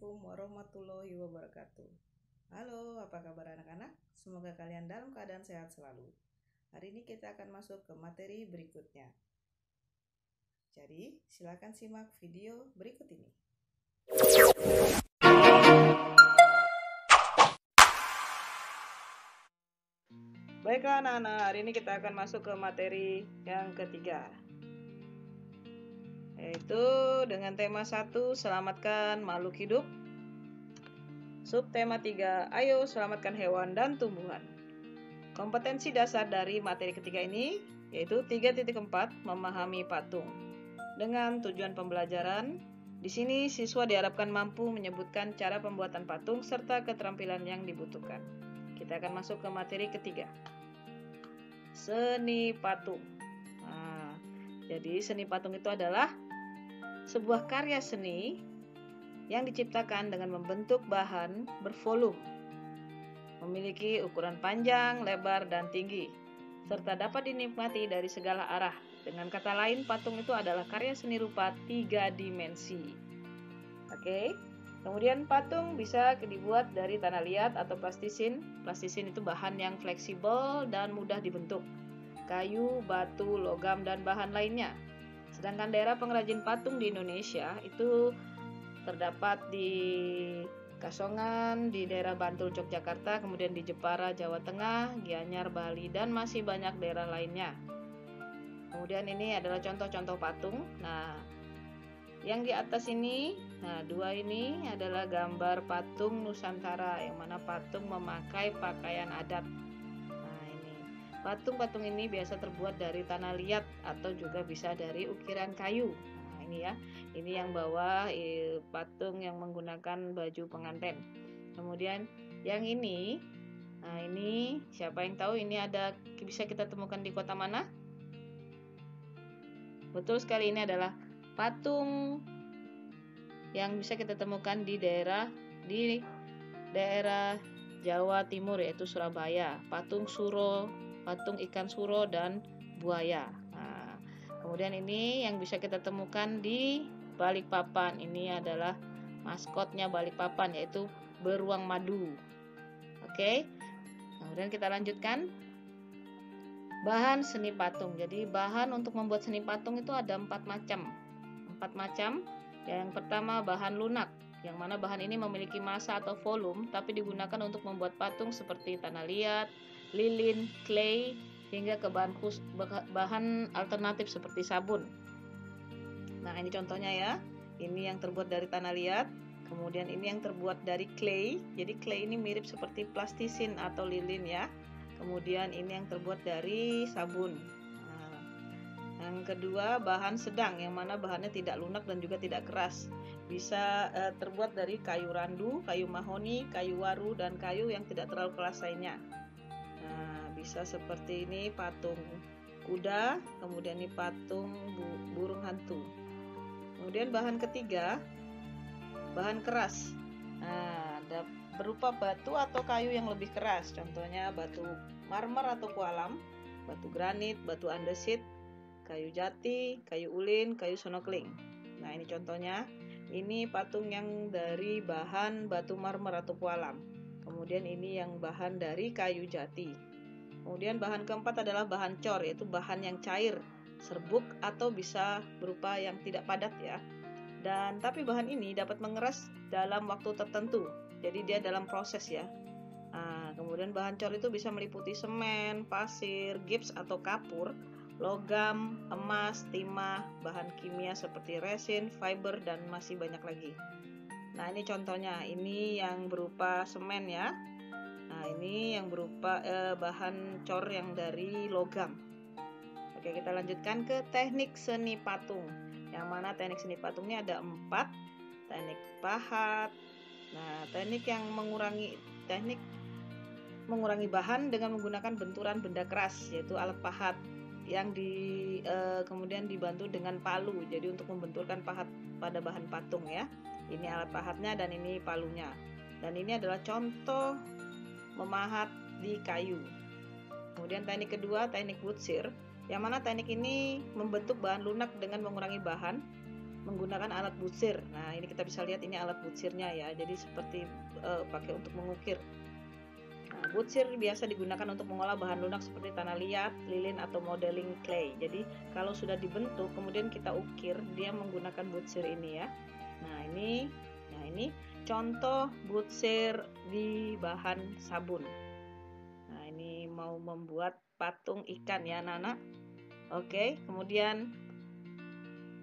Assalamualaikum warahmatullahi wabarakatuh. Halo, apa kabar anak-anak? Semoga kalian dalam keadaan sehat selalu. Hari ini kita akan masuk ke materi berikutnya. Jadi, silakan simak video berikut ini. Baiklah anak-anak, hari ini kita akan masuk ke materi yang ketiga, yaitu dengan tema 1, selamatkan makhluk hidup. Subtema 3, ayo selamatkan hewan dan tumbuhan. Kompetensi dasar dari materi ketiga ini yaitu 3.4, memahami patung. Dengan tujuan pembelajaran, di sini siswa diharapkan mampu menyebutkan cara pembuatan patung serta keterampilan yang dibutuhkan. Kita akan masuk ke materi ketiga. Seni patung. Jadi seni patung itu adalah sebuah karya seni yang diciptakan dengan membentuk bahan bervolume, memiliki ukuran panjang, lebar, dan tinggi, serta dapat dinikmati dari segala arah. Dengan kata lain, patung itu adalah karya seni rupa 3 dimensi. Oke. Kemudian patung bisa dibuat dari tanah liat atau plastisin. Plastisin itu bahan yang fleksibel dan mudah dibentuk. Kayu, batu, logam, dan bahan lainnya. Sedangkan daerah pengrajin patung di Indonesia itu terdapat di Kasongan, di daerah Bantul, Yogyakarta, kemudian di Jepara, Jawa Tengah, Gianyar, Bali, dan masih banyak daerah lainnya. Kemudian ini adalah contoh-contoh patung. Nah, yang di atas ini, dua ini adalah gambar patung Nusantara, yang mana patung memakai pakaian adat. Patung-patung ini biasa terbuat dari tanah liat atau juga bisa dari ukiran kayu. Nah, ini ya. Ini yang bawah patung yang menggunakan baju pengantin. Kemudian yang ini, ini siapa yang tahu ini bisa kita temukan di kota mana? Betul sekali, ini adalah patung yang bisa kita temukan di daerah Jawa Timur, yaitu Surabaya. Patung suro, patung ikan suro dan buaya. Nah, kemudian ini yang bisa kita temukan di Balikpapan. Ini adalah maskotnya Balikpapan, yaitu beruang madu. Oke. Kemudian kita lanjutkan. Bahan seni patung. Jadi bahan untuk membuat seni patung itu ada 4 macam. 4 macam. Yang pertama bahan lunak, yang mana bahan ini memiliki massa atau volume, tapi digunakan untuk membuat patung seperti tanah liat, lilin, clay, hingga ke bahan alternatif seperti sabun. Nah, ini contohnya ya. Ini yang terbuat dari tanah liat. Kemudian ini yang terbuat dari clay. Jadi clay ini mirip seperti plastisin atau lilin ya. Kemudian ini yang terbuat dari sabun. Nah, yang kedua bahan sedang, yang mana bahannya tidak lunak dan juga tidak keras. Bisa terbuat dari kayu randu, kayu mahoni, kayu waru, dan kayu yang tidak terlalu keras lainnya. Bisa seperti ini patung kuda, kemudian ini patung burung hantu. Kemudian bahan ketiga, bahan keras. Ada berupa batu atau kayu yang lebih keras. Contohnya batu marmer atau kualam, batu granit, batu andesit, kayu jati, kayu ulin, kayu sonokling. Nah, ini contohnya. Ini patung yang dari bahan batu marmer atau kualam. Kemudian ini yang bahan dari kayu jati. Kemudian bahan keempat adalah bahan cor, yaitu bahan yang cair, serbuk atau bisa berupa yang tidak padat ya. Tapi bahan ini dapat mengeras dalam waktu tertentu. Jadi dia dalam proses ya. Kemudian bahan cor itu bisa meliputi semen, pasir, gips atau kapur, logam, emas, timah, bahan kimia seperti resin, fiber, dan masih banyak lagi. Nah, ini contohnya. Ini yang berupa semen ya. Nah, ini yang berupa bahan cor yang dari logam. Oke, kita lanjutkan ke teknik seni patung. Yang mana teknik seni patungnya ada 4. Teknik pahat. Nah, teknik mengurangi bahan dengan menggunakan benturan benda keras, yaitu alat pahat yang kemudian dibantu dengan palu. Jadi untuk membenturkan pahat pada bahan patung ya. Ini alat pahatnya dan ini palunya. Dan ini adalah contoh memahat di kayu. Kemudian teknik kedua, teknik woodshear, yang mana teknik ini membentuk bahan lunak dengan mengurangi bahan menggunakan alat butsir. Nah, ini kita bisa lihat ini alat butsirnya ya. Jadi seperti pakai untuk mengukir. Nah, butsir biasa digunakan untuk mengolah bahan lunak seperti tanah liat, lilin atau modeling clay. Jadi kalau sudah dibentuk kemudian kita ukir, dia menggunakan butsir ini ya. Nah, ini contoh butsir di bahan sabun. Nah, ini mau membuat patung ikan ya, anak-anak. Oke, kemudian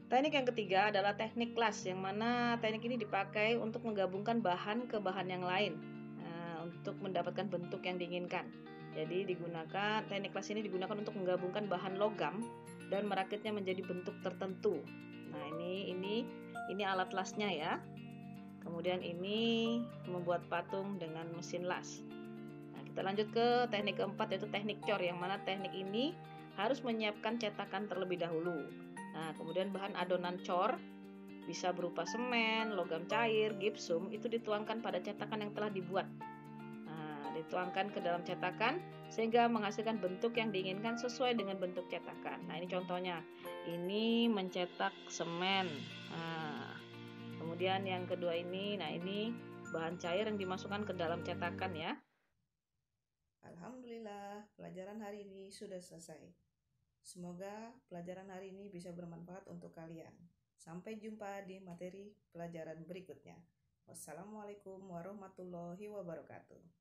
teknik yang ketiga adalah teknik las, yang mana teknik ini dipakai untuk menggabungkan bahan ke bahan yang lain untuk mendapatkan bentuk yang diinginkan. Jadi teknik las ini digunakan untuk menggabungkan bahan logam dan merakitnya menjadi bentuk tertentu. Nah, ini alat lasnya ya. Kemudian ini membuat patung dengan mesin las. Nah, kita lanjut ke teknik keempat, yaitu teknik cor, yang mana teknik ini harus menyiapkan cetakan terlebih dahulu. Nah, kemudian bahan adonan cor bisa berupa semen, logam cair, gipsum, itu dituangkan pada cetakan yang telah dibuat. Nah, dituangkan ke dalam cetakan sehingga menghasilkan bentuk yang diinginkan sesuai dengan bentuk cetakan. Nah, ini contohnya. Ini mencetak semen. Nah, kemudian yang kedua ini bahan cair yang dimasukkan ke dalam cetakan ya. Alhamdulillah, pelajaran hari ini sudah selesai. Semoga pelajaran hari ini bisa bermanfaat untuk kalian. Sampai jumpa di materi pelajaran berikutnya. Wassalamualaikum warahmatullahi wabarakatuh.